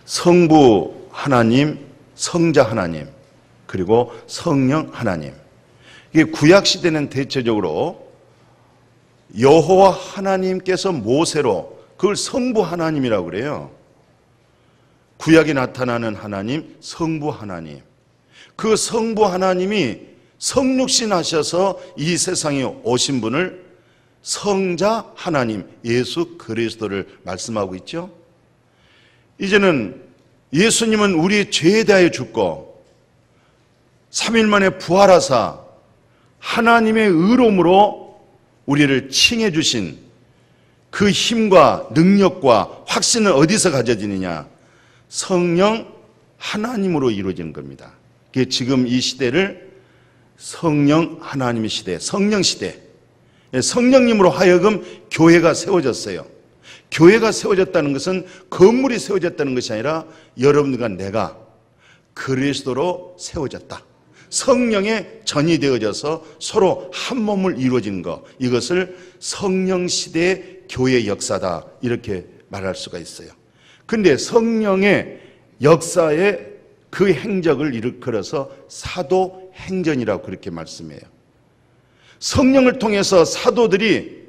성부 하나님, 성자 하나님, 그리고 성령 하나님. 이게 구약 시대는 대체적으로 여호와 하나님께서 모세로 그걸 성부 하나님이라고 그래요. 구약에 나타나는 하나님, 성부 하나님. 그 성부 하나님이 성육신 하셔서 이 세상에 오신 분을 성자 하나님, 예수 그리스도를 말씀하고 있죠. 이제는 예수님은 우리의 죄에 대하여 죽고 3일 만에 부활하사 하나님의 의로움으로 우리를 칭해 주신 그 힘과 능력과 확신은 어디서 가져지느냐? 성령 하나님으로 이루어지는 겁니다. 그게 지금 이 시대를 성령 하나님의 시대, 성령 시대, 성령님으로 하여금 교회가 세워졌어요. 교회가 세워졌다는 것은 건물이 세워졌다는 것이 아니라 여러분들과 내가 그리스도로 세워졌다. 성령의 전이 되어져서 서로 한 몸을 이루어진 것, 이것을 성령 시대의 교회 역사다, 이렇게 말할 수가 있어요. 그런데 성령의 역사의 그 행적을 일컬어서 사도행전이라고 그렇게 말씀해요. 성령을 통해서 사도들이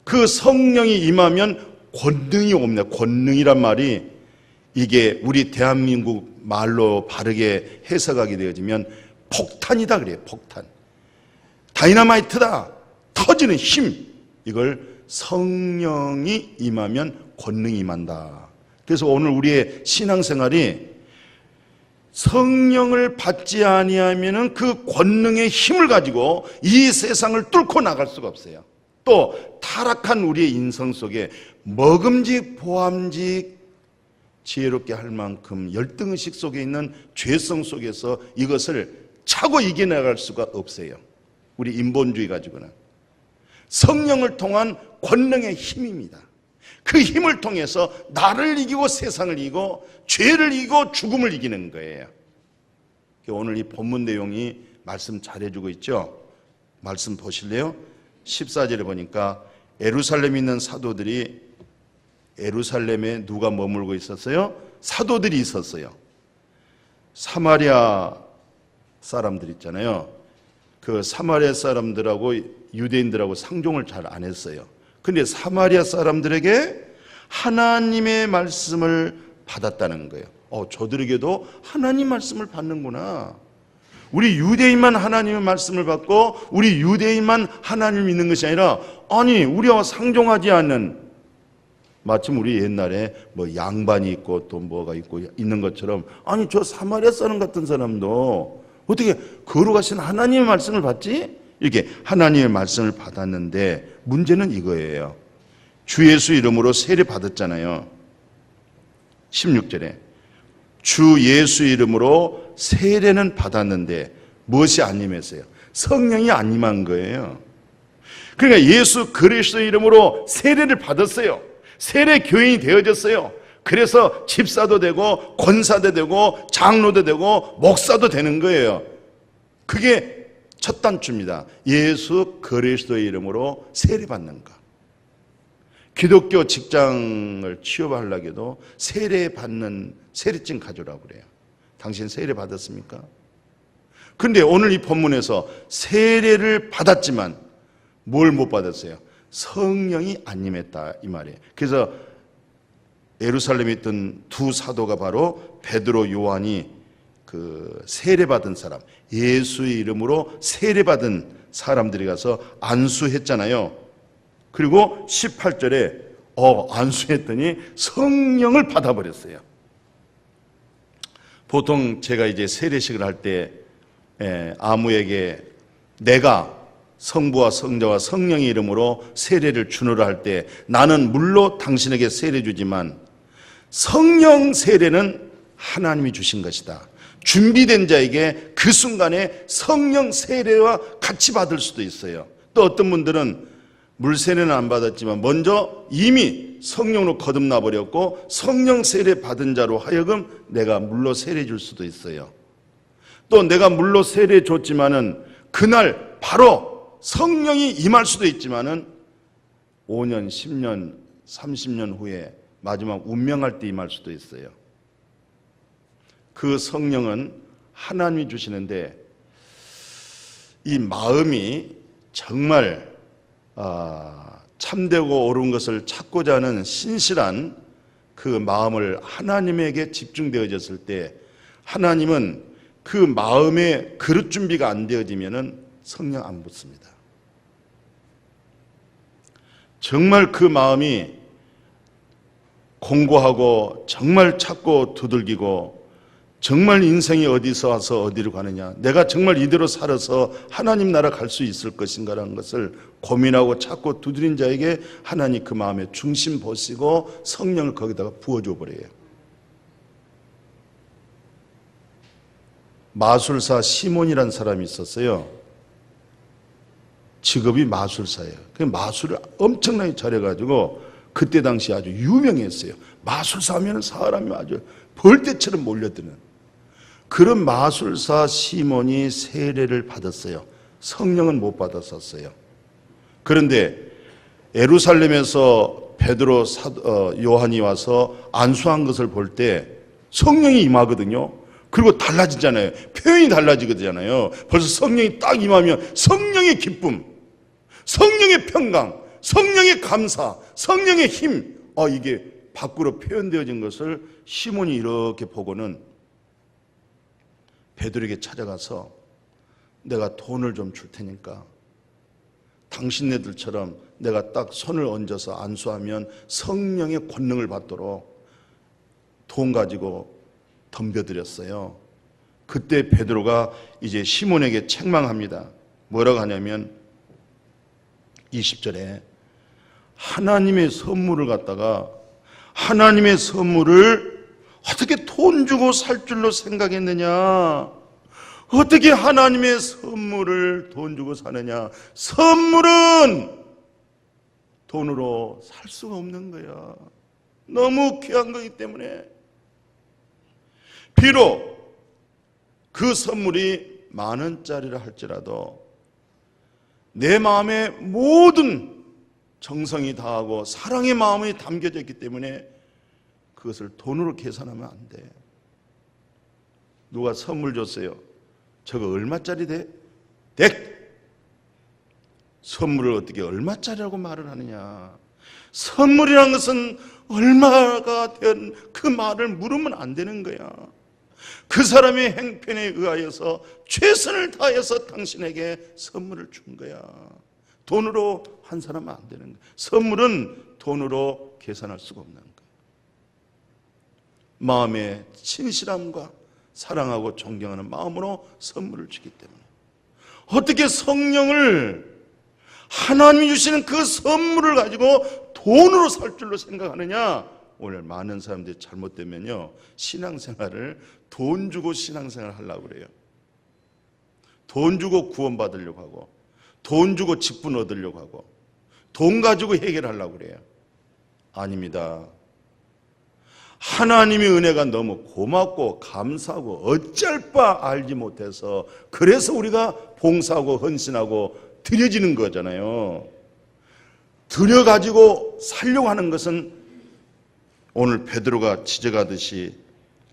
그 성령이 임하면 권능이 옵니다. 권능이란 말이 이게 우리 대한민국 말로 바르게 해석하게 되어지면 폭탄이다 그래요. 폭탄. 다이너마이트다. 터지는 힘. 이걸 성령이 임하면 권능이 임한다. 그래서 오늘 우리의 신앙생활이 성령을 받지 아니하면은 그 권능의 힘을 가지고 이 세상을 뚫고 나갈 수가 없어요. 또 타락한 우리의 인성 속에 먹음직 보암직 지혜롭게 할 만큼 열등의식 속에 있는 죄성 속에서 이것을 차고 이겨나갈 수가 없어요. 우리 인본주의 가지고는. 성령을 통한 권능의 힘입니다. 그 힘을 통해서 나를 이기고 세상을 이기고 죄를 이기고 죽음을 이기는 거예요. 오늘 이 본문 내용이 말씀 잘해주고 있죠. 말씀 보실래요? 14절에 보니까 예루살렘에 있는 사도들이, 예루살렘에 누가 머물고 있었어요? 사도들이 있었어요. 사마리아 사람들 있잖아요. 그 사마리아 사람들하고 유대인들하고 상종을 잘 안 했어요. 근데 사마리아 사람들에게 하나님의 말씀을 받았다는 거예요. 저들에게도 하나님 말씀을 받는구나. 우리 유대인만 하나님의 말씀을 받고 우리 유대인만 하나님을 믿는 것이 아니라, 아니 우리와 상종하지 않는, 마침 우리 옛날에 뭐 양반이 있고 또 뭐가 있고 있는 것처럼, 아니 저 사마리아 사람 같은 사람도 어떻게 거룩하신 하나님의 말씀을 받지? 이렇게 하나님의 말씀을 받았는데 문제는 이거예요. 주 예수 이름으로 세례 받았잖아요. 16절에 주 예수 이름으로 세례는 받았는데 무엇이 안 임했어요? 성령이 안 임한 거예요. 그러니까 예수 그리스도 이름으로 세례를 받았어요. 세례 교인이 되어졌어요. 그래서 집사도 되고 권사도 되고 장로도 되고 목사도 되는 거예요. 그게 첫 단추입니다. 예수 그리스도의 이름으로 세례받는 것. 기독교 직장을 취업하려고 해도 세례받는 세례증 가져오라고 그래요. 당신 세례 받았습니까? 그런데 오늘 이 본문에서 세례를 받았지만 뭘 못 받았어요? 성령이 안 임했다, 이 말이에요. 그래서 예루살렘에 있던 두 사도가 바로 베드로, 요한이 그 세례받은 사람, 예수의 이름으로 세례받은 사람들이 가서 안수했잖아요. 그리고 18절에 안수했더니 성령을 받아버렸어요. 보통 제가 이제 세례식을 할 때 아무에게 내가 성부와 성자와 성령의 이름으로 세례를 주노라 할 때, 나는 물로 당신에게 세례 주지만 성령 세례는 하나님이 주신 것이다. 준비된 자에게 그 순간에 성령 세례와 같이 받을 수도 있어요. 또 어떤 분들은 물 세례는 안 받았지만 먼저 이미 성령으로 거듭나 버렸고 성령 세례 받은 자로 하여금 내가 물로 세례 줄 수도 있어요. 또 내가 물로 세례 줬지만은 그날 바로 성령이 임할 수도 있지만은 5년, 10년, 30년 후에 마지막 운명할 때 임할 수도 있어요. 그 성령은 하나님이 주시는데, 이 마음이 정말 참되고 옳은 것을 찾고자 하는 신실한 그 마음을 하나님에게 집중되어졌을 때, 하나님은 그 마음의 그릇 준비가 안 되어지면 성령 안 붓습니다. 정말 그 마음이 공고하고 정말 찾고 두들기고, 정말 인생이 어디서 와서 어디로 가느냐, 내가 정말 이대로 살아서 하나님 나라 갈 수 있을 것인가라는 것을 고민하고 찾고 두드린 자에게 하나님 그 마음의 중심 보시고 성령을 거기다가 부어줘 버려요. 마술사 시몬이라는 사람이 있었어요. 직업이 마술사예요. 그 마술을 엄청나게 잘해가지고 그때 당시 아주 유명했어요. 마술사 하면 사람이 아주 벌떼처럼 몰려드는 그런 마술사 시몬이 세례를 받았어요. 성령은 못 받았었어요. 그런데 예루살렘에서 베드로, 요한이 와서 안수한 것을 볼 때 성령이 임하거든요. 그리고 달라지잖아요. 표현이 달라지거든요. 벌써 성령이 딱 임하면 성령의 기쁨, 성령의 평강, 성령의 감사, 성령의 힘, 이게 밖으로 표현되어진 것을 시몬이 이렇게 보고는 베드로에게 찾아가서 내가 돈을 좀 줄 테니까 당신네들처럼 내가 딱 손을 얹어서 안수하면 성령의 권능을 받도록 돈 가지고 덤벼드렸어요. 그때 베드로가 이제 시몬에게 책망합니다. 뭐라고 하냐면 20절에 하나님의 선물을 갖다가, 하나님의 선물을 어떻게 돈 주고 살 줄로 생각했느냐? 어떻게 하나님의 선물을 돈 주고 사느냐? 선물은 돈으로 살 수가 없는 거야. 너무 귀한 거기 때문에. 비록 그 선물이 10,000원짜리라 할지라도 내 마음에 모든 정성이 다하고 사랑의 마음이 담겨져 있기 때문에 그것을 돈으로 계산하면 안 돼. 누가 선물 줬어요. 저거 얼마짜리 돼? 선물을 어떻게 얼마짜리라고 말을 하느냐. 선물이란 것은 얼마가 된 그 말을 물으면 안 되는 거야. 그 사람의 행편에 의하여서 최선을 다해서 당신에게 선물을 준 거야. 돈으로 한 사람은 안 되는 거야. 선물은 돈으로 계산할 수가 없는 거야. 마음의 진실함과 사랑하고 존경하는 마음으로 선물을 주기 때문에. 어떻게 성령을, 하나님이 주시는 그 선물을 가지고 돈으로 살 줄로 생각하느냐? 오늘 많은 사람들이 잘못되면요, 신앙생활을 돈 주고 신앙생활을 하려고 그래요. 돈 주고 구원받으려고 하고, 돈 주고 직분 얻으려고 하고, 돈 가지고 해결하려고 그래요. 아닙니다. 하나님의 은혜가 너무 고맙고 감사하고 어쩔 바 알지 못해서, 그래서 우리가 봉사하고 헌신하고 드려지는 거잖아요. 드려가지고 살려고 하는 것은 오늘 베드로가 지적하듯이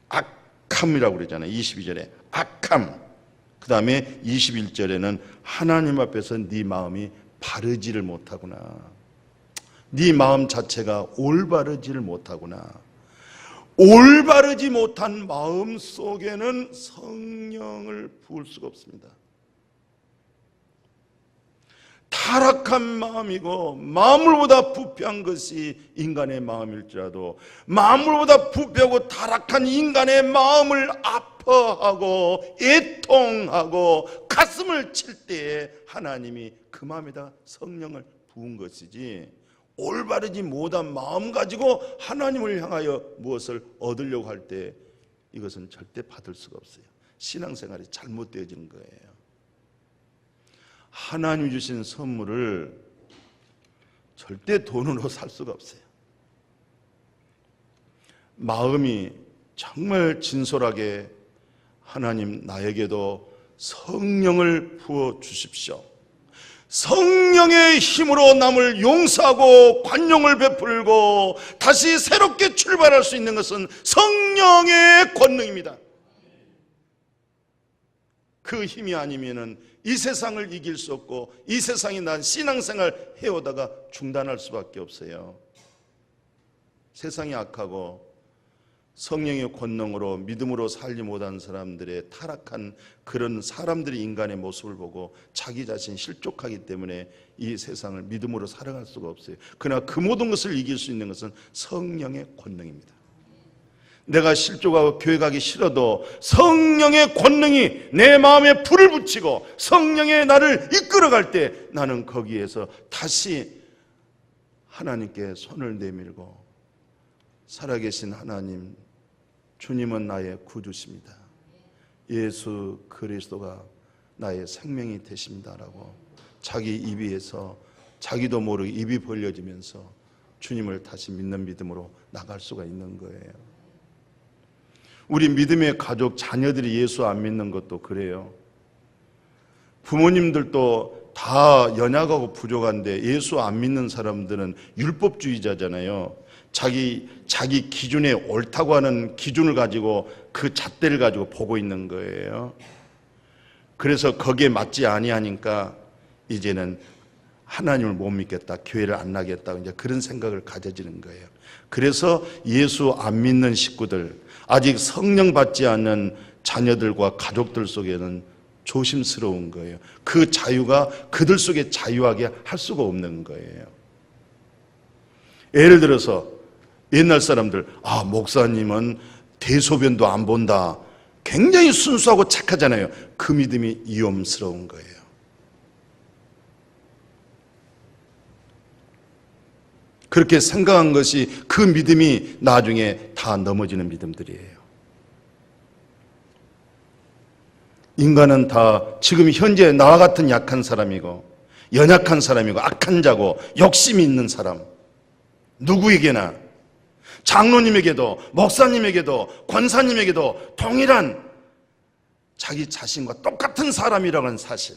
악함이라고 그러잖아요. 22절에 악함. 그 다음에 21절에는 하나님 앞에서 네 마음이 바르지를 못하구나. 네 마음 자체가 올바르지를 못하구나. 올바르지 못한 마음 속에는 성령을 부을 수가 없습니다. 타락한 마음이고 만물보다 부패한 것이 인간의 마음일지라도, 만물보다 부패하고 타락한 인간의 마음을 아파하고 애통하고 가슴을 칠 때에 하나님이 그 마음에다 성령을 부은 것이지, 올바르지 못한 마음 가지고 하나님을 향하여 무엇을 얻으려고 할 때 이것은 절대 받을 수가 없어요. 신앙생활이 잘못되어지는 거예요. 하나님이 주신 선물을 절대 돈으로 살 수가 없어요. 마음이 정말 진솔하게 하나님 나에게도 성령을 부어 주십시오. 성령의 힘으로 남을 용서하고 관용을 베풀고 다시 새롭게 출발할 수 있는 것은 성령의 권능입니다. 그 힘이 아니면은 이 세상을 이길 수 없고 이 세상에 난 신앙생활 해오다가 중단할 수밖에 없어요. 세상이 악하고 성령의 권능으로 믿음으로 살지 못한 사람들의 타락한 그런 사람들의 인간의 모습을 보고 자기 자신이 실족하기 때문에 이 세상을 믿음으로 살아갈 수가 없어요. 그러나 그 모든 것을 이길 수 있는 것은 성령의 권능입니다. 내가 실족하고 교회 가기 싫어도 성령의 권능이 내 마음에 불을 붙이고 성령의 나를 이끌어갈 때 나는 거기에서 다시 하나님께 손을 내밀고 살아계신 하나님, 주님은 나의 구주십니다. 예수 그리스도가 나의 생명이 되십니다라고 자기 입에서 자기도 모르게 입이 벌려지면서 주님을 다시 믿는 믿음으로 나갈 수가 있는 거예요. 우리 믿음의 가족, 자녀들이 예수 안 믿는 것도 그래요. 부모님들도 다 연약하고 부족한데 예수 안 믿는 사람들은 율법주의자잖아요. 자기 기준에 옳다고 하는 기준을 가지고 그 잣대를 가지고 보고 있는 거예요. 그래서 거기에 맞지 아니하니까 이제는 하나님을 못 믿겠다, 교회를 안 나겠다, 이제 그런 생각을 가져지는 거예요. 그래서 예수 안 믿는 식구들, 아직 성령 받지 않는 자녀들과 가족들 속에는 조심스러운 거예요. 그 자유가 그들 속에 자유하게 할 수가 없는 거예요. 예를 들어서 옛날 사람들, 목사님은 대소변도 안 본다, 굉장히 순수하고 착하잖아요. 그 믿음이 위험스러운 거예요. 그렇게 생각한 것이 그 믿음이 나중에 다 넘어지는 믿음들이에요. 인간은 다 지금 현재 나와 같은 약한 사람이고 연약한 사람이고 악한 자고 욕심이 있는 사람, 누구에게나, 장로님에게도 목사님에게도 권사님에게도 동일한 자기 자신과 똑같은 사람이라고 하는 사실,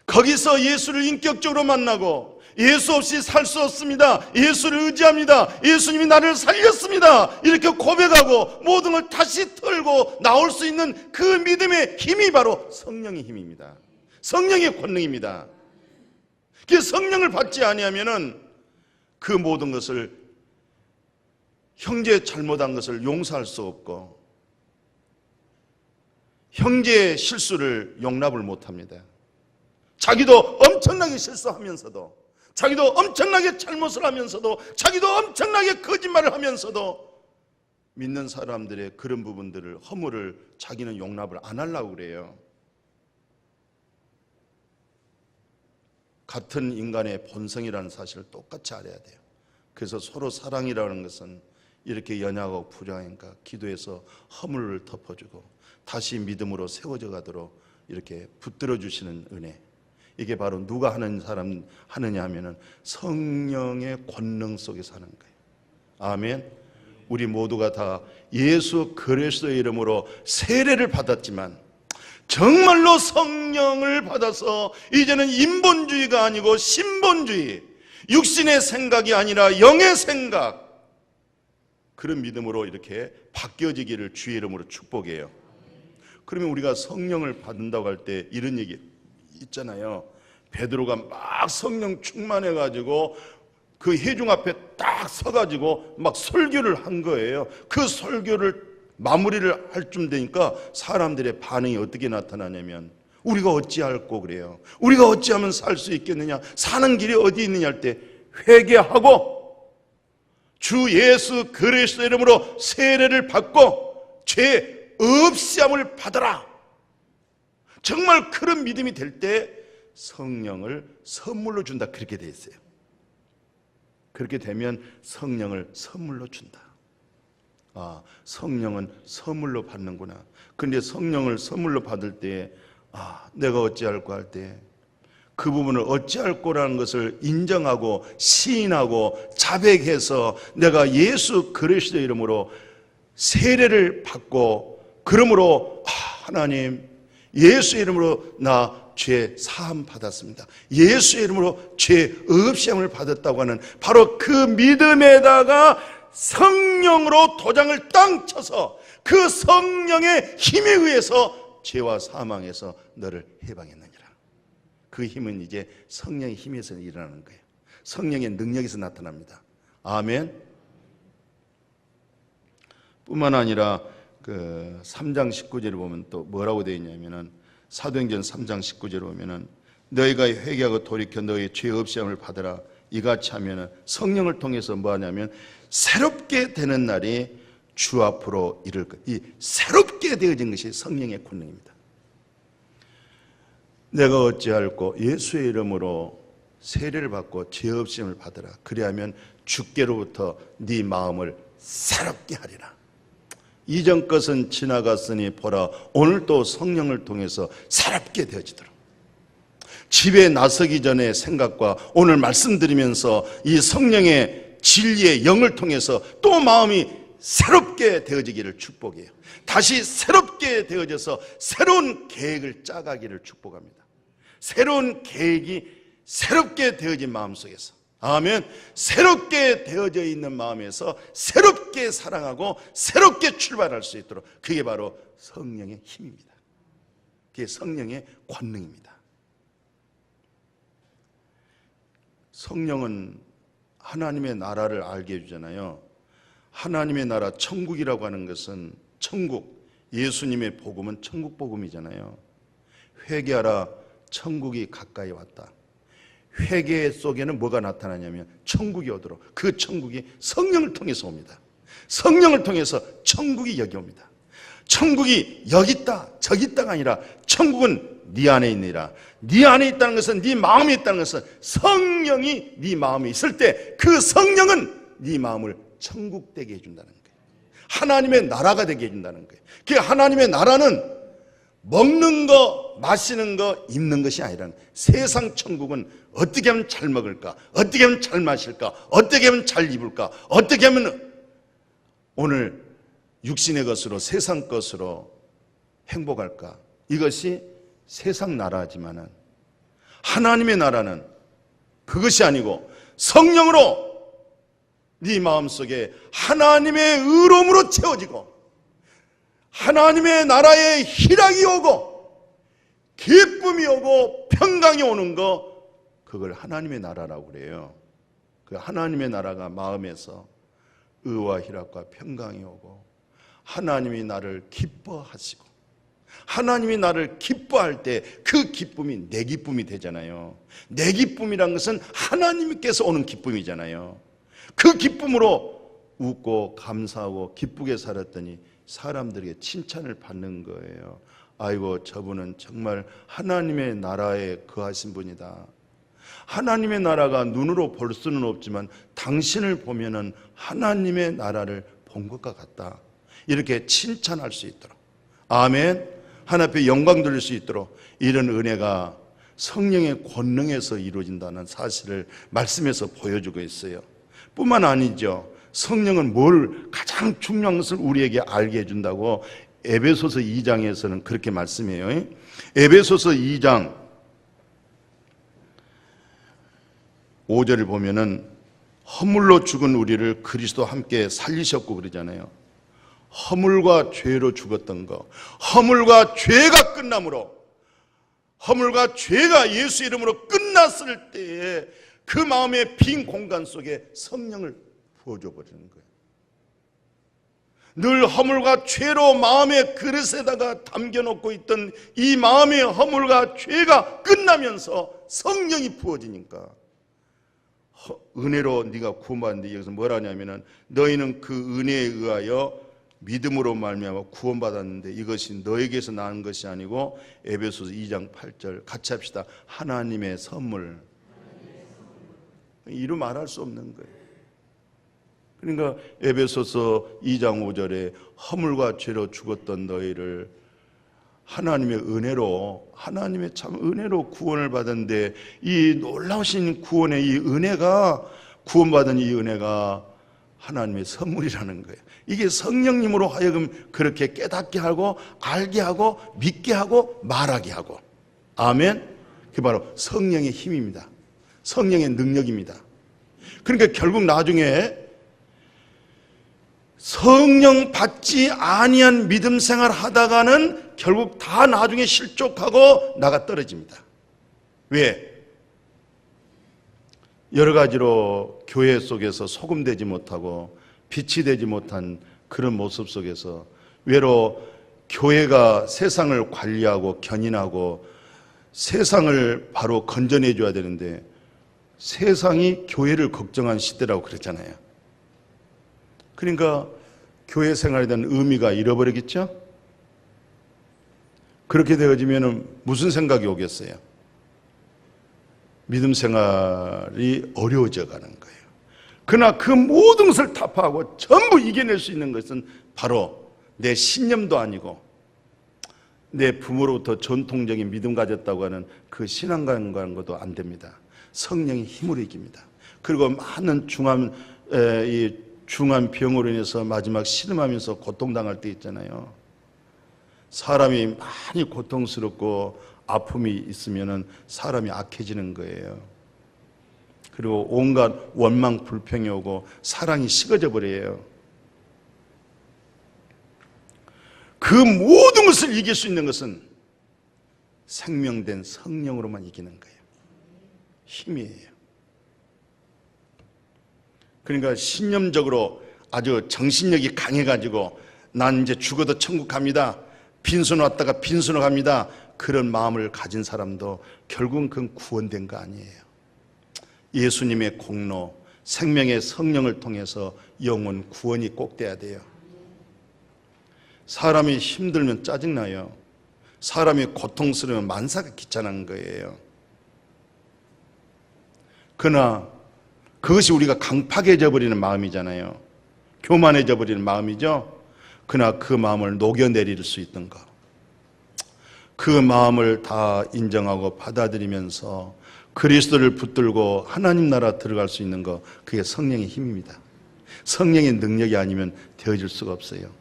거기서 예수를 인격적으로 만나고 예수 없이 살 수 없습니다, 예수를 의지합니다, 예수님이 나를 살렸습니다, 이렇게 고백하고 모든 걸 다시 털고 나올 수 있는 그 믿음의 힘이 바로 성령의 힘입니다. 성령의 권능입니다. 그 성령을 받지 아니하면은 그 모든 것을, 형제의 잘못한 것을 용서할 수 없고 형제의 실수를 용납을 못합니다. 자기도 엄청나게 실수하면서도, 자기도 엄청나게 잘못을 하면서도, 자기도 엄청나게 거짓말을 하면서도 믿는 사람들의 그런 부분들을, 허물을 자기는 용납을 안 하려고 그래요. 같은 인간의 본성이라는 사실을 똑같이 알아야 돼요. 그래서 서로 사랑이라는 것은 이렇게 연약하고 부족하니까 기도해서 허물을 덮어주고 다시 믿음으로 세워져 가도록 이렇게 붙들어 주시는 은혜, 이게 바로 누가 하느냐 하면은 성령의 권능 속에서 하는 거예요. 아멘. 우리 모두가 다 예수 그리스도의 이름으로 세례를 받았지만 정말로 성령을 받아서 이제는 인본주의가 아니고 신본주의, 육신의 생각이 아니라 영의 생각, 그런 믿음으로 이렇게 바뀌어지기를 주의 이름으로 축복해요. 그러면 우리가 성령을 받는다고 할 때 이런 얘기 있잖아요. 베드로가 막 성령 충만해가지고 그 회중 앞에 딱 서가지고 막 설교를 한 거예요. 그 설교를 마무리를 할 쯤 되니까 사람들의 반응이 어떻게 나타나냐면, 우리가 어찌할꼬 그래요. 우리가 어찌하면 살 수 있겠느냐, 사는 길이 어디 있느냐 할 때 회개하고 주 예수 그리스도 이름으로 세례를 받고 죄 없이함을 받아라. 정말 그런 믿음이 될 때 성령을 선물로 준다, 그렇게 돼 있어요. 그렇게 되면 성령을 선물로 준다. 성령은 선물로 받는구나. 근데 성령을 선물로 받을 때 내가 어찌할꼬 할 때 그 부분을 어찌할꼬라는 것을 인정하고 시인하고 자백해서 내가 예수 그리스도 이름으로 세례를 받고, 그러므로 하나님 예수 이름으로 나 죄 사함 받았습니다, 예수 이름으로 죄 없이 함을 받았다고 하는 바로 그 믿음에다가 성령으로 도장을 땅 쳐서 그 성령의 힘에 의해서 죄와 사망에서 너를 해방했느니라. 그 힘은 이제 성령의 힘에서 일어나는 거예요. 성령의 능력에서 나타납니다. 아멘. 뿐만 아니라 그 3장 19절에 보면 또 뭐라고 되어 있냐면은, 사도행전 3장 19절에 보면은 너희가 회개하고 돌이켜 너희 죄 없이 함을 받으라. 이같이 하면은 성령을 통해서 뭐 하냐면 새롭게 되는 날이 주 앞으로 이를 것. 이 새롭게 되어진 것이 성령의 권능입니다. 내가 어찌할꼬 예수의 이름으로 세례를 받고 죄 없음을 받으라. 그리하면 주께로부터 네 마음을 새롭게 하리라. 이전 것은 지나갔으니 보라, 오늘 또 성령을 통해서 새롭게 되어지도록. 집에 나서기 전에 생각과 오늘 말씀드리면서 이 성령의 진리의 영을 통해서 또 마음이 새롭게 되어지기를 축복해요. 다시 새롭게 되어져서 새로운 계획을 짜가기를 축복합니다. 새로운 계획이 새롭게 되어진 마음속에서, 아멘, 새롭게 되어져 있는 마음에서 새롭게 사랑하고 새롭게 출발할 수 있도록, 그게 바로 성령의 힘입니다. 그게 성령의 권능입니다. 성령은 하나님의 나라를 알게 해주잖아요. 하나님의 나라, 천국이라고 하는 것은, 천국, 예수님의 복음은 천국 복음이잖아요. 회개하라, 천국이 가까이 왔다. 회개 속에는 뭐가 나타나냐면 천국이 오도록, 그 천국이 성령을 통해서 옵니다. 성령을 통해서 천국이 여기 옵니다. 천국이 여기 있다 저기 있다가 아니라 천국은 네 안에 있느니라. 네 안에 있다는 것은, 네 마음에 있다는 것은, 성령이 네 마음에 있을 때 그 성령은 네 마음을 천국 되게 해준다는 거예요. 하나님의 나라가 되게 해준다는 거예요. 그 하나님의 나라는 먹는 거, 마시는 거, 입는 것이 아니라, 세상 천국은 어떻게 하면 잘 먹을까, 어떻게 하면 잘 마실까, 어떻게 하면 잘 입을까, 어떻게 하면 오늘 육신의 것으로, 세상 것으로 행복할까. 이것이 세상 나라지만은 하나님의 나라는 그것이 아니고 성령으로 네 마음속에 하나님의 의로움으로 채워지고 하나님의 나라의 희락이 오고 기쁨이 오고 평강이 오는 거, 그걸 하나님의 나라라고 그래요. 그 하나님의 나라가 마음에서 의와 희락과 평강이 오고 하나님이 나를 기뻐하시고, 하나님이 나를 기뻐할 때 그 기쁨이 내 기쁨이 되잖아요. 내 기쁨이란 것은 하나님께서 오는 기쁨이잖아요. 그 기쁨으로 웃고 감사하고 기쁘게 살았더니 사람들에게 칭찬을 받는 거예요. 아이고, 저분은 정말 하나님의 나라에 거하신 분이다. 하나님의 나라가 눈으로 볼 수는 없지만 당신을 보면은 하나님의 나라를 본 것과 같다. 이렇게 칭찬할 수 있도록, 아멘, 하나님 앞에 영광 돌릴 수 있도록 이런 은혜가 성령의 권능에서 이루어진다는 사실을 말씀에서 보여주고 있어요. 뿐만 아니죠. 성령은 뭘 가장 중요한 것을 우리에게 알게 해준다고 에베소서 2장에서는 그렇게 말씀해요. 에베소서 2장 5절을 보면은 허물로 죽은 우리를 그리스도와 함께 살리셨고 그러잖아요. 허물과 죄로 죽었던 거, 허물과 죄가 끝남으로, 허물과 죄가 예수 이름으로 끝났을 때에 그 마음의 빈 공간 속에 성령을 부어줘 버리는 거예요. 늘 허물과 죄로 마음의 그릇에다가 담겨놓고 있던 이 마음의 허물과 죄가 끝나면서 성령이 부어지니까, 은혜로 네가 구원받는데, 여기서 뭐라 하냐면은 너희는 그 은혜에 의하여 믿음으로 말미암아 구원받았는데 이것이 너에게서 나는 것이 아니고, 에베소서 2장 8절 같이 합시다. 하나님의 선물. 이루 말할 수 없는 거예요. 그러니까 에베소서 2장 5절에 허물과 죄로 죽었던 너희를 하나님의 은혜로, 하나님의 참 은혜로 구원을 받았는데, 이 놀라우신 구원의 이 은혜가, 구원받은 이 은혜가 하나님의 선물이라는 거예요. 이게 성령님으로 하여금 그렇게 깨닫게 하고 알게 하고 믿게 하고 말하게 하고, 아멘. 그게 바로 성령의 힘입니다. 성령의 능력입니다. 그러니까 결국 나중에 성령 받지 아니한 믿음 생활 하다가는 결국 다 나중에 실족하고 나가 떨어집니다. 왜? 여러 가지로 교회 속에서 소금되지 못하고 빛이 되지 못한 그런 모습 속에서 외로 교회가 세상을 관리하고 견인하고 세상을 바로 건져내 줘야 되는데 세상이 교회를 걱정한 시대라고 그랬잖아요. 그러니까 교회 생활에 대한 의미가 잃어버리겠죠? 그렇게 되어지면 무슨 생각이 오겠어요? 믿음 생활이 어려워져 가는 거예요. 그러나 그 모든 것을 타파하고 전부 이겨낼 수 있는 것은 바로 내 신념도 아니고 내 부모로부터 전통적인 믿음 가졌다고 하는 그 신앙관과도 안 됩니다. 성령의 힘으로 이깁니다. 그리고 많은 중한 병으로 인해서 마지막 신음하면서 고통당할 때 있잖아요. 사람이 많이 고통스럽고 아픔이 있으면 사람이 악해지는 거예요. 그리고 온갖 원망 불평이 오고 사랑이 식어져 버려요. 그 모든 것을 이길 수 있는 것은 생명된 성령으로만 이기는 거예요. 힘이에요. 그러니까 신념적으로 아주 정신력이 강해가지고 난 이제 죽어도 천국 갑니다, 빈손 왔다가 빈손으로 갑니다, 그런 마음을 가진 사람도 결국은 그건 구원된 거 아니에요. 예수님의 공로, 생명의 성령을 통해서 영혼 구원이 꼭 돼야 돼요. 사람이 힘들면 짜증나요. 사람이 고통스러우면 만사가 귀찮은 거예요. 그러나 그것이 우리가 강팍해져 버리는 마음이잖아요. 교만해져 버리는 마음이죠. 그러나 그 마음을 녹여내릴 수 있던 것, 그 마음을 다 인정하고 받아들이면서 그리스도를 붙들고 하나님 나라 들어갈 수 있는 것, 그게 성령의 힘입니다. 성령의 능력이 아니면 되어질 수가 없어요.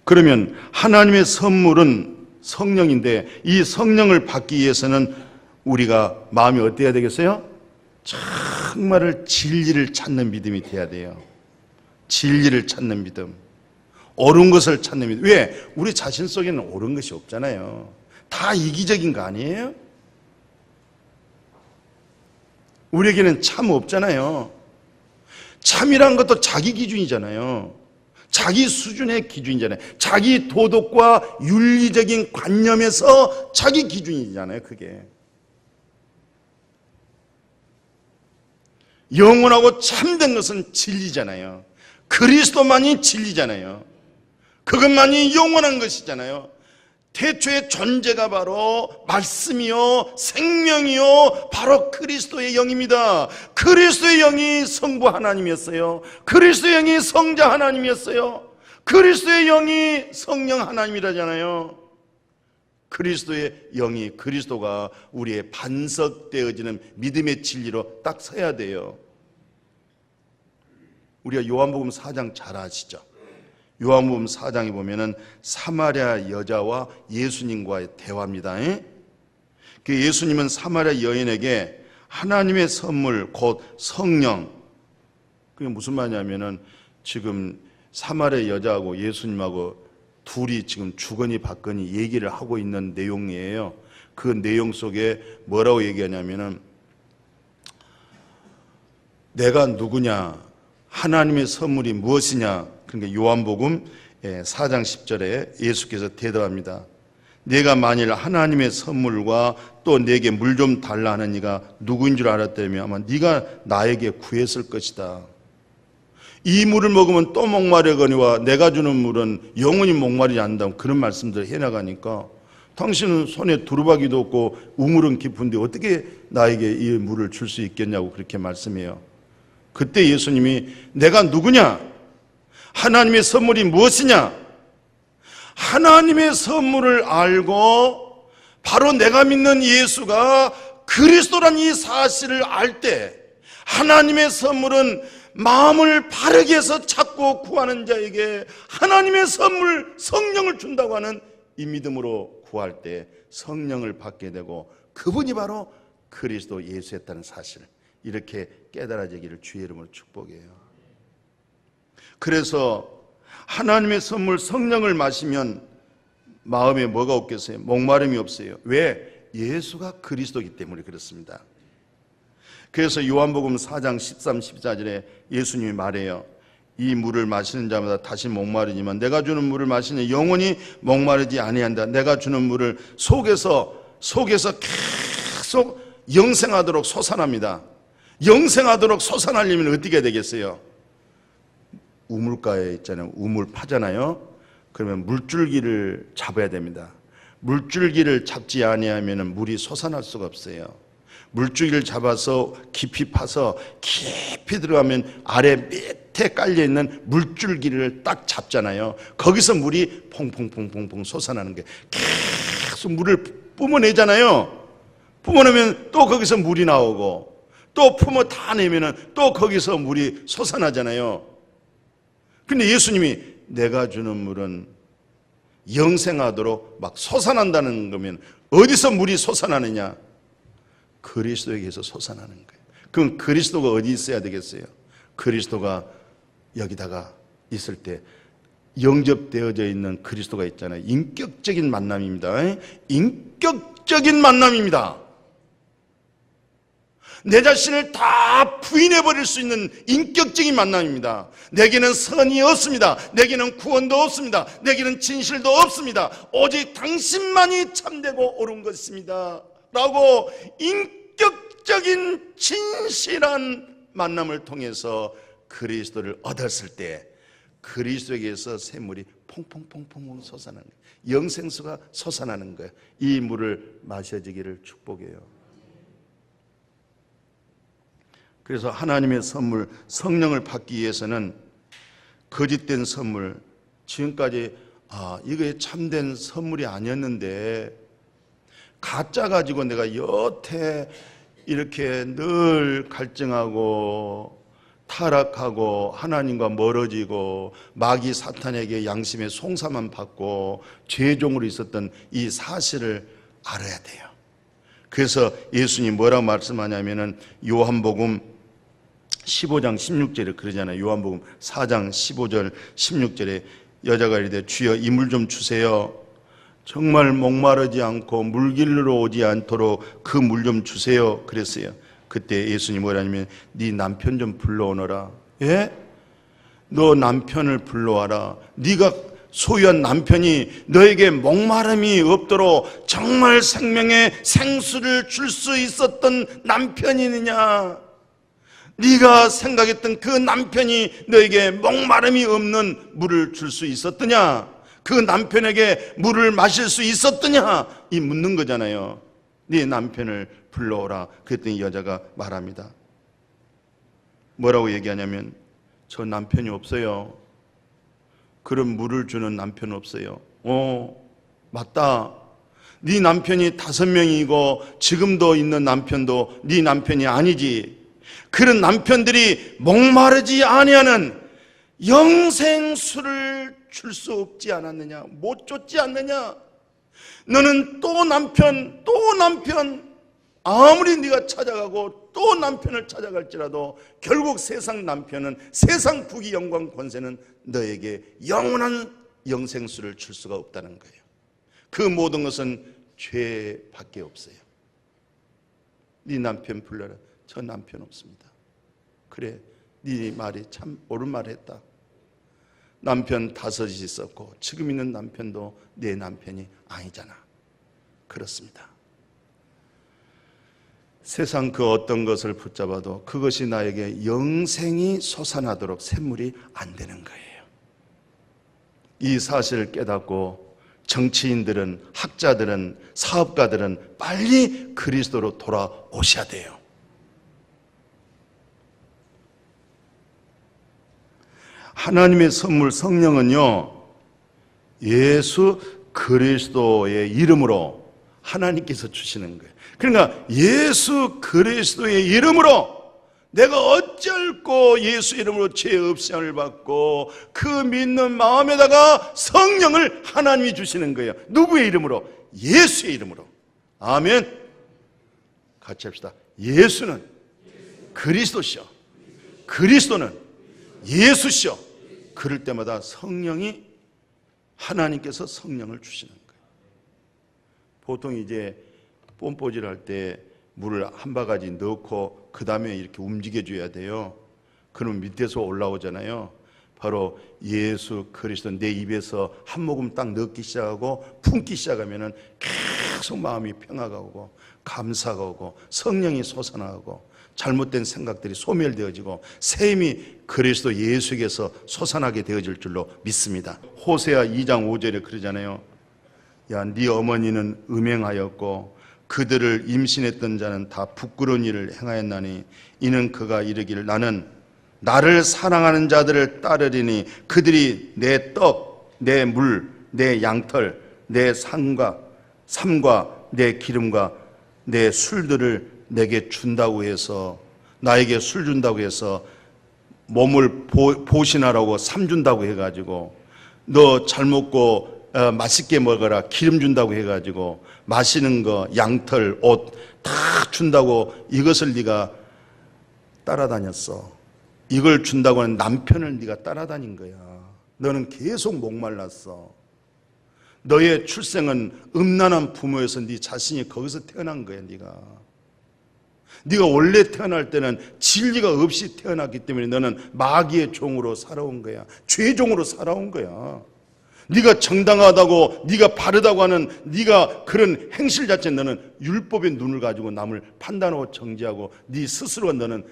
그러면 하나님의 선물은 성령인데 이 성령을 받기 위해서는 우리가 마음이 어때야 되겠어요? 정말을 진리를 찾는 믿음이 돼야 돼요. 진리를 찾는 믿음, 옳은 것을 찾는 믿음. 왜? 우리 자신 속에는 옳은 것이 없잖아요. 다 이기적인 거 아니에요? 우리에게는 참 없잖아요. 참이란 것도 자기 기준이잖아요. 자기 수준의 기준이잖아요. 자기 도덕과 윤리적인 관념에서 자기 기준이잖아요. 그게 영원하고 참된 것은 진리잖아요. 그리스도만이 진리잖아요. 그것만이 영원한 것이잖아요. 태초의 존재가 바로 말씀이요 생명이요 바로 그리스도의 영입니다. 그리스도의 영이 성부 하나님이었어요. 그리스도의 영이 성자 하나님이었어요. 그리스도의 영이 성령 하나님이라잖아요. 그리스도의 영이, 그리스도가 우리의 반석되어지는 믿음의 진리로 딱 서야 돼요. 우리가 요한복음 4장 잘 아시죠? 요한복음 4장에 보면은 사마리아 여자와 예수님과의 대화입니다. 그 예수님은 사마리아 여인에게 하나님의 선물 곧 성령, 그게 무슨 말이냐면은 지금 사마리아 여자하고 예수님하고 둘이 지금 주거니 받거니 얘기를 하고 있는 내용이에요. 그 내용 속에 뭐라고 얘기하냐면은 내가 누구냐, 하나님의 선물이 무엇이냐. 그러니까 요한복음 4장 10절에 예수께서 대답합니다. 내가 만일 하나님의 선물과 또 내게 물 좀 달라 하는 이가 누구인 줄 알았다면 아마 네가 나에게 구했을 것이다. 이 물을 먹으면 또 목마르거니와 내가 주는 물은 영원히 목마르지 않는다. 그런 말씀들을 해나가니까 당신은 손에 두루박이도 없고 우물은 깊은데 어떻게 나에게 이 물을 줄 수 있겠냐고 그렇게 말씀해요. 그때 예수님이 내가 누구냐? 하나님의 선물이 무엇이냐? 하나님의 선물을 알고 바로 내가 믿는 예수가 그리스도란 이 사실을 알 때 하나님의 선물은 마음을 바르게 해서 찾고 구하는 자에게 하나님의 선물 성령을 준다고 하는 이 믿음으로 구할 때 성령을 받게 되고 그분이 바로 그리스도 예수였다는 사실, 이렇게 깨달아지기를 주의 이름으로 축복해요. 그래서 하나님의 선물 성령을 마시면 마음에 뭐가 없겠어요? 목마름이 없어요. 왜? 예수가 그리스도이기 때문에 그렇습니다. 그래서 요한복음 4장 13, 14절에 예수님이 말해요. 이 물을 마시는 자마다 다시 목마르지만 내가 주는 물을 마시는 영원히 목마르지 아니한다. 내가 주는 물을 속에서 계속 영생하도록 솟아납니다. 영생하도록 솟아나려면 어떻게 되겠어요? 우물가에 있잖아요. 우물 파잖아요. 그러면 물줄기를 잡아야 됩니다. 물줄기를 잡지 아니하면 물이 솟아날 수가 없어요. 물줄기를 잡아서 깊이 파서 깊이 들어가면 아래 밑에 깔려있는 물줄기를 딱 잡잖아요. 거기서 물이 퐁퐁퐁퐁 솟아나는 게 계속 물을 뿜어내잖아요. 뿜어내면 또 거기서 물이 나오고 또 품어 다 내면은 또 거기서 물이 솟아나잖아요. 근데 예수님이 내가 주는 물은 영생하도록 막 솟아난다는 거면 어디서 물이 솟아나느냐? 그리스도에게서 솟아나는 거예요. 그럼 그리스도가 어디 있어야 되겠어요? 그리스도가 여기다가 있을 때 영접되어져 있는 그리스도가 있잖아요. 인격적인 만남입니다. 인격적인 만남입니다. 내 자신을 다 부인해버릴 수 있는 인격적인 만남입니다. 내게는 선이 없습니다. 내게는 구원도 없습니다. 내게는 진실도 없습니다. 오직 당신만이 참되고 옳은 것입니다 라고 인격적인 진실한 만남을 통해서 그리스도를 얻었을 때 그리스도에게서 샘물이 퐁퐁퐁퐁 솟아나는 거예요. 영생수가 솟아나는 거예요. 이 물을 마셔지기를 축복해요. 그래서 하나님의 선물 성령을 받기 위해서는 거짓된 선물, 지금까지 이게 참된 선물이 아니었는데 가짜 가지고 내가 여태 이렇게 늘 갈증하고 타락하고 하나님과 멀어지고 마귀 사탄에게 양심의 송사만 받고 죄종으로 있었던 이 사실을 알아야 돼요. 그래서 예수님이 뭐라고 말씀하냐면은 요한복음 15장 16절에 그러잖아요. 요한복음 4장 15절 16절에 여자가 이르되 주여 이 물 좀 주세요. 정말 목마르지 않고 물길로 오지 않도록 그 물 좀 주세요. 그랬어요. 그때 예수님이 뭐라냐면 네 남편 좀 불러오너라. 예? 너 남편을 불러와라. 네가 소유한 남편이 너에게 목마름이 없도록 정말 생명의 생수를 줄 수 있었던 남편이느냐? 네가 생각했던 그 남편이 너에게 목마름이 없는 물을 줄 수 있었더냐? 그 남편에게 물을 마실 수 있었더냐? 이 묻는 거잖아요. 네 남편을 불러오라. 그랬더니 여자가 말합니다. 뭐라고 얘기하냐면 저 남편이 없어요. 그런 물을 주는 남편 없어요. 맞다. 네 남편이 5명이고 지금도 있는 남편도 네 남편이 아니지. 그런 남편들이 목마르지 아니하는 영생수를 줄 수 없지 않았느냐? 못 줬지 않느냐? 너는 또 남편 아무리 네가 찾아가고 또 남편을 찾아갈지라도 결국 세상 남편은 세상 부귀 영광 권세는 너에게 영원한 영생수를 줄 수가 없다는 거예요. 그 모든 것은 죄밖에 없어요. 네 남편 불러라. 저 남편 없습니다. 그래, 네 말이 참 옳은 말 했다. 남편 5이 있었고 지금 있는 남편도 내 남편이 아니잖아. 그렇습니다. 세상 그 어떤 것을 붙잡아도 그것이 나에게 영생이 솟아나도록 샘물이 안 되는 거예요. 이 사실을 깨닫고 정치인들은, 학자들은, 사업가들은 빨리 그리스도로 돌아오셔야 돼요. 하나님의 선물 성령은요, 예수 그리스도의 이름으로 하나님께서 주시는 거예요. 그러니까 예수 그리스도의 이름으로 내가 어쩔고 예수 이름으로 죄 없음을 받고 그 믿는 마음에다가 성령을 하나님이 주시는 거예요. 누구의 이름으로? 예수의 이름으로. 아멘. 같이 합시다. 예수는 그리스도시요, 그리스도는 예수시요, 그럴 때마다 하나님께서 성령을 주시는 거예요. 보통 이제 뽐뿌질 할 때 물을 한 바가지 넣고 그 다음에 이렇게 움직여줘야 돼요. 그럼 밑에서 올라오잖아요. 바로 예수 그리스도 내 입에서 한 모금 딱 넣기 시작하고 품기 시작하면은 계속 마음이 평화가 오고 감사가 오고 성령이 솟아나고 잘못된 생각들이 소멸되어지고 새 힘이 그리스도 예수에게서 솟아나게 되어질 줄로 믿습니다. 호세아 2장 5절에 그러잖아요. 야, 네 어머니는 음행하였고 그들을 임신했던 자는 다 부끄러운 일을 행하였나니 이는 그가 이르기를 나는 나를 사랑하는 자들을 따르리니 그들이 내 떡, 내 물, 내 양털, 내 삶과 내 기름과 내 술들을 내게 준다고 해서 나에게 술 준다고 해서 몸을 보신하라고 삶 준다고 해가지고 너 잘 먹고 맛있게 먹어라 기름 준다고 해가지고 마시는 거 양털 옷 다 준다고 이것을 네가 따라다녔어. 이걸 준다고 하는 남편을 네가 따라다닌 거야. 너는 계속 목말랐어. 너의 출생은 음란한 부모에서 네 자신이 거기서 태어난 거야. 네가 원래 태어날 때는 진리가 없이 태어났기 때문에 너는 마귀의 종으로 살아온 거야. 죄종으로 살아온 거야. 네가 정당하다고 네가 바르다고 하는 네가 그런 행실 자체는 너는 율법의 눈을 가지고 남을 판단하고 정죄하고 네 스스로 너는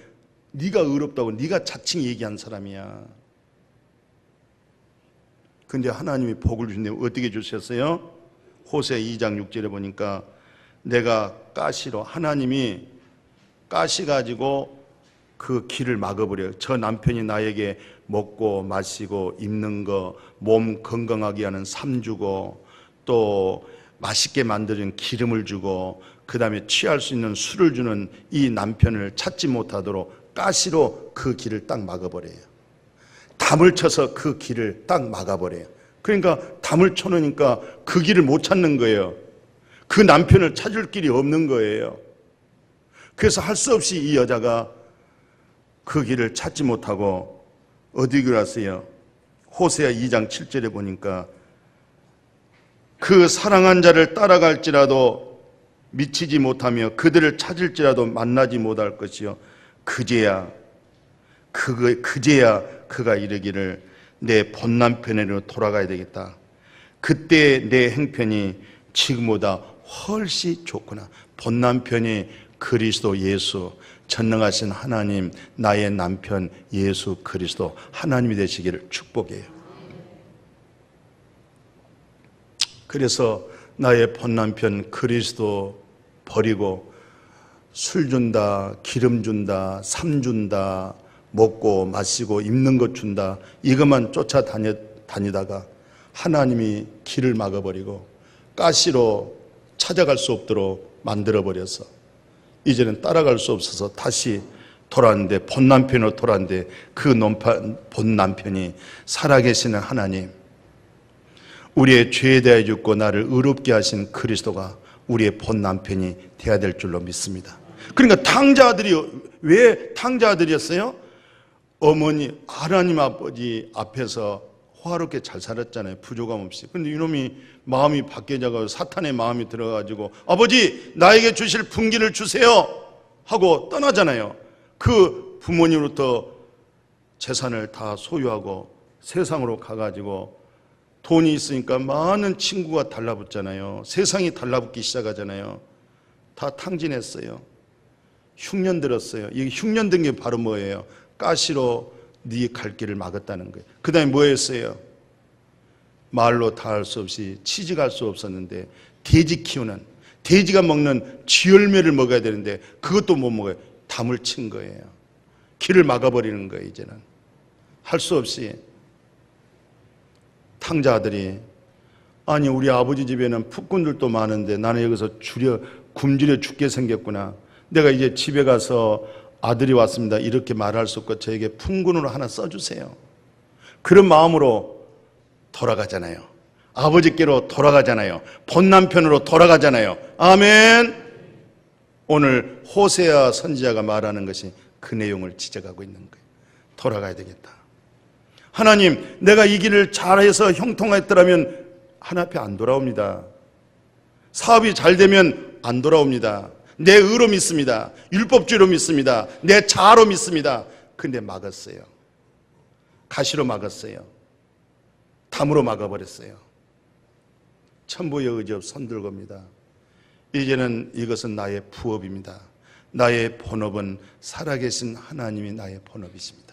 네가 의롭다고 네가 자칭 얘기한 사람이야. 근데 하나님이 복을 주신데 어떻게 주셨어요? 호세 2장 6절에 보니까 내가 가시로 하나님이 가시 가지고 그 길을 막아버려요. 저 남편이 나에게 먹고 마시고 입는 거, 몸 건강하게 하는 삶 주고 또 맛있게 만드는 기름을 주고 그 다음에 취할 수 있는 술을 주는 이 남편을 찾지 못하도록 가시로 그 길을 딱 막아버려요. 담을 쳐서 그 길을 딱 막아버려요. 그러니까 담을 쳐놓으니까 그 길을 못 찾는 거예요. 그 남편을 찾을 길이 없는 거예요. 그래서 할 수 없이 이 여자가 그 길을 찾지 못하고 어디로 갔어요? 호세아 2장 7절에 보니까 그 사랑한 자를 따라갈지라도 미치지 못하며 그들을 찾을지라도 만나지 못할 것이요 그제야 그가 이르기를 내 본 남편으로 돌아가야 되겠다. 그때 내 행편이 지금보다 훨씬 좋구나. 본 남편이 그리스도 예수 전능하신 하나님 나의 남편 예수 그리스도 하나님이 되시기를 축복해요. 그래서 나의 본 남편 그리스도 버리고 술 준다 기름 준다 삶 준다 먹고 마시고 입는 것 준다 이것만 쫓아다니다가 하나님이 길을 막아버리고 가시로 찾아갈 수 없도록 만들어버려서 이제는 따라갈 수 없어서 다시 돌아왔는데 본 남편으로 돌아왔는데 그 본 남편이 살아계시는 하나님 우리의 죄에 대하여 죽고 나를 의롭게 하신 그리스도가 우리의 본 남편이 되어야 될 줄로 믿습니다. 그러니까 탕자아들이 왜 탕자아들이었어요? 어머니 하나님 아버지 앞에서 호화롭게 잘 살았잖아요. 부족함 없이. 근데 이놈이 마음이 바뀌어져가지고 사탄의 마음이 들어가지고 아버지 나에게 주실 분기를 주세요 하고 떠나잖아요. 그 부모님으로부터 재산을 다 소유하고 세상으로 가가지고 돈이 있으니까 많은 친구가 달라붙잖아요. 세상이 달라붙기 시작하잖아요. 다 탕진했어요. 흉년 들었어요. 이 흉년 든 게 바로 뭐예요? 가시로 네 갈 길을 막았다는 거예요. 그 다음에 뭐 했어요? 말로 다 할 수 없이 취직할 수 없었는데 돼지 키우는 돼지가 먹는 쥐열매를 먹어야 되는데 그것도 못 먹어요. 담을 친 거예요. 길을 막아버리는 거예요. 이제는 할 수 없이 탕자들이 아니 우리 아버지 집에는 풋꾼들도 많은데 나는 여기서 굶주려 죽게 생겼구나. 내가 이제 집에 가서 아들이 왔습니다 이렇게 말할 수 없고 저에게 품꾼으로 하나 써주세요. 그런 마음으로 돌아가잖아요. 아버지께로 돌아가잖아요. 본 남편으로 돌아가잖아요. 아멘. 오늘 호세아 선지자가 말하는 것이 그 내용을 지적하고 있는 거예요. 돌아가야 되겠다. 하나님, 내가 이 길을 잘해서 형통했더라면 하나님 앞에 안 돌아옵니다. 사업이 잘 되면 안 돌아옵니다. 내 의로 믿습니다. 율법주의로 믿습니다. 내 자아로 믿습니다. 근데 막았어요. 가시로 막았어요. 담으로 막아버렸어요. 천부의 의지업 손들겁니다. 이제는 이것은 나의 부업입니다. 나의 본업은 살아계신 하나님이 나의 본업이십니다.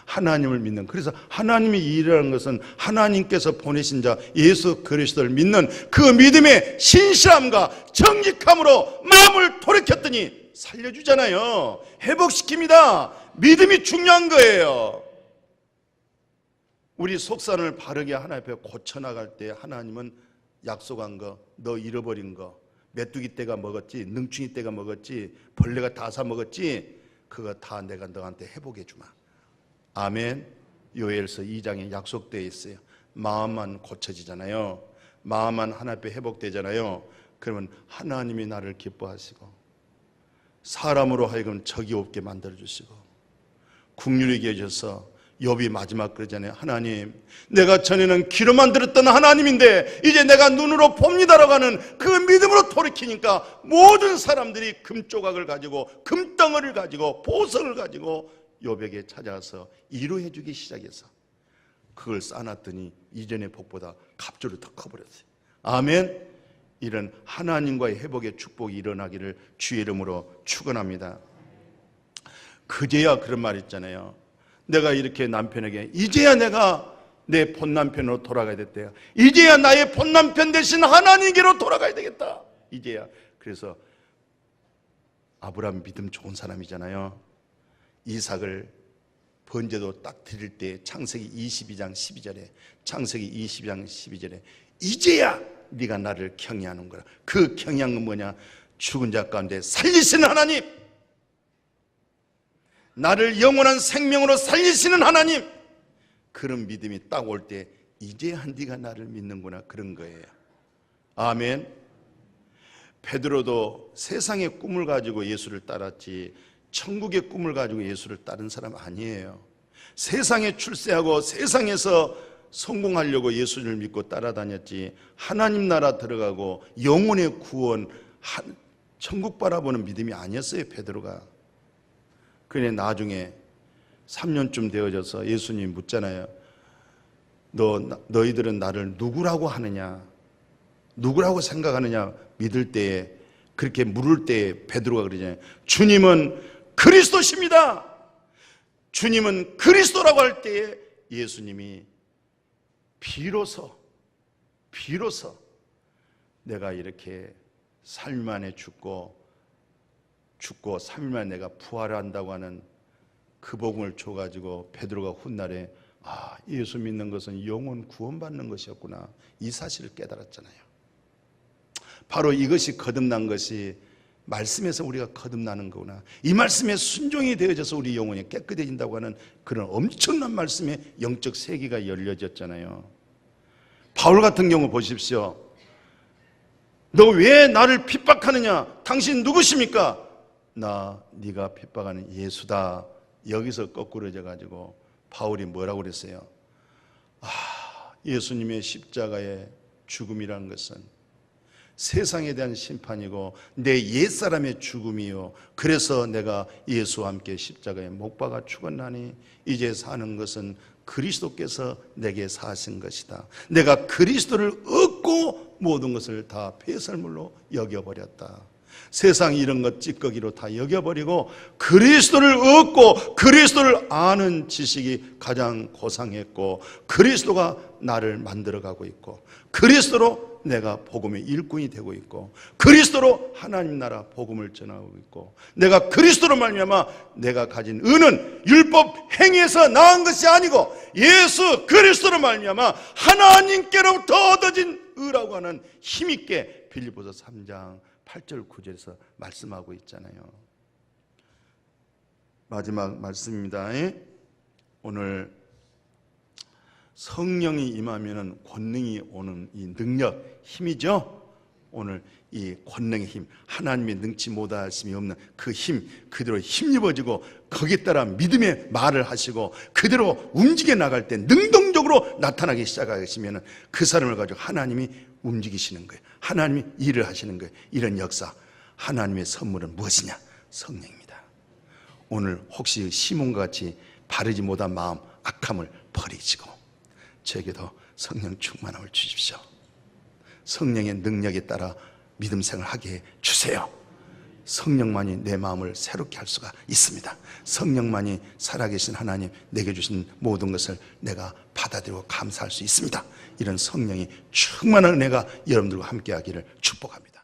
하나님을 믿는, 그래서 하나님이 일이라는 것은 하나님께서 보내신 자 예수 그리스도를 믿는 그 믿음의 신실함과 정직함으로 마음을 돌이켰더니 살려주잖아요. 회복시킵니다. 믿음이 중요한 거예요. 우리 속산을 바르게 하나님 앞에 고쳐나갈 때 하나님은 약속한 거, 너 잃어버린 거, 메뚜기 떼가 먹었지, 능충이 떼가 먹었지, 벌레가 다 사 먹었지, 그거 다 내가 너한테 회복해 주마. 아멘. 요엘서 2장에 약속되어 있어요. 마음만 고쳐지잖아요. 마음만 하나님 앞에 회복되잖아요. 그러면 하나님이 나를 기뻐하시고 사람으로 하여금 적이 없게 만들어주시고 긍휼히 계셔서 욥이 마지막 그러잖아요. 하나님, 내가 전에는 귀로만 들었던 하나님인데 이제 내가 눈으로 봅니다라고 하는 그 믿음으로 돌이키니까 모든 사람들이 금조각을 가지고 금덩어리를 가지고 보석을 가지고 욥에게 찾아와서 위로해 주기 시작해서 그걸 쌓아놨더니 이전의 복보다 갑절로 더 커버렸어요. 아멘. 이런 하나님과의 회복의 축복이 일어나기를 주의 이름으로 축원합니다. 그제야 그런 말 있잖아요. 내가 이렇게 남편에게 이제야 내가 내 본남편으로 돌아가야 됐대요. 이제야 나의 본남편 대신 하나님께로 돌아가야 되겠다. 이제야. 그래서 아브라함 믿음 좋은 사람이잖아요. 이삭을 번제도 딱 드릴 때 창세기 22장 12절에 창세기 22장 12절에 이제야 네가 나를 경외하는 거라. 그 경외한 뭐냐? 죽은 자 가운데 살리시는 하나님, 나를 영원한 생명으로 살리시는 하나님, 그런 믿음이 딱 올 때 이제야 네가 나를 믿는구나, 그런 거예요. 아멘. 베드로도 세상의 꿈을 가지고 예수를 따랐지 천국의 꿈을 가지고 예수를 따른 사람 아니에요. 세상에 출세하고 세상에서 성공하려고 예수를 믿고 따라다녔지 하나님 나라 들어가고 영혼의 구원, 천국 바라보는 믿음이 아니었어요, 베드로가. 그래 나중에 3년쯤 되어져서 예수님이 묻잖아요. 너희들은 나를 누구라고 하느냐, 누구라고 생각하느냐 믿을 때에, 그렇게 물을 때에 베드로가 그러잖아요. 주님은 그리스도십니다. 주님은 그리스도라고 할 때에 예수님이 비로소 내가 이렇게 3일 만에 죽고 3일 만에 내가 부활한다고 하는 그 복음을 줘가지고 베드로가 훗날에 예수 믿는 것은 영혼 구원받는 것이었구나, 이 사실을 깨달았잖아요. 바로 이것이 거듭난 것이 말씀에서 우리가 거듭나는 거구나, 이 말씀에 순종이 되어져서 우리 영혼이 깨끗해진다고 하는 그런 엄청난 말씀의 영적 세계가 열려졌잖아요. 바울 같은 경우 보십시오. 너 왜 나를 핍박하느냐? 당신 누구십니까? 네가 핍박하는 예수다. 여기서 거꾸러져 가지고 바울이 뭐라고 그랬어요? 예수님의 십자가의 죽음이라는 것은 세상에 대한 심판이고 내 옛사람의 죽음이요, 그래서 내가 예수와 함께 십자가에 못 박아 죽었나니 이제 사는 것은 그리스도께서 내게 사신 것이다. 내가 그리스도를 얻고 모든 것을 다 폐설물로 여겨버렸다. 세상 이런 것 찌꺼기로 다 여겨버리고 그리스도를 얻고 그리스도를 아는 지식이 가장 고상했고, 그리스도가 나를 만들어가고 있고, 그리스도로 내가 복음의 일꾼이 되고 있고, 그리스도로 하나님 나라 복음을 전하고 있고, 내가 그리스도로 말미암아 내가 가진 의는 율법 행위에서 나은 것이 아니고 예수 그리스도로 말미암아 하나님께로부터 얻어진 의라고 하는 힘있게 빌립보서 3장 8절 9절에서 말씀하고 있잖아요. 마지막 말씀입니다. 오늘 성령이 임하면 권능이 오는 이 능력, 힘이죠. 오늘 이 권능의 힘, 하나님이 능치 못하심이 없는 그 힘 그대로 힘입어지고 거기에 따라 믿음의 말을 하시고 그대로 움직여 나갈 때 능동적으로 나타나기 시작하시면 그 사람을 가지고 하나님이 움직이시는 거예요. 하나님이 일을 하시는 거예요. 이런 역사, 하나님의 선물은 무엇이냐? 성령입니다. 오늘 혹시 시몬과 같이 바르지 못한 마음, 악함을 버리시고 저에게도 성령 충만함을 주십시오. 성령의 능력에 따라 믿음 생활하게 해 주세요. 성령만이 내 마음을 새롭게 할 수가 있습니다. 성령만이 살아계신 하나님 내게 주신 모든 것을 내가 받아들이고 감사할 수 있습니다. 이런 성령이 충만한 은혜가 여러분들과 함께 하기를 축복합니다.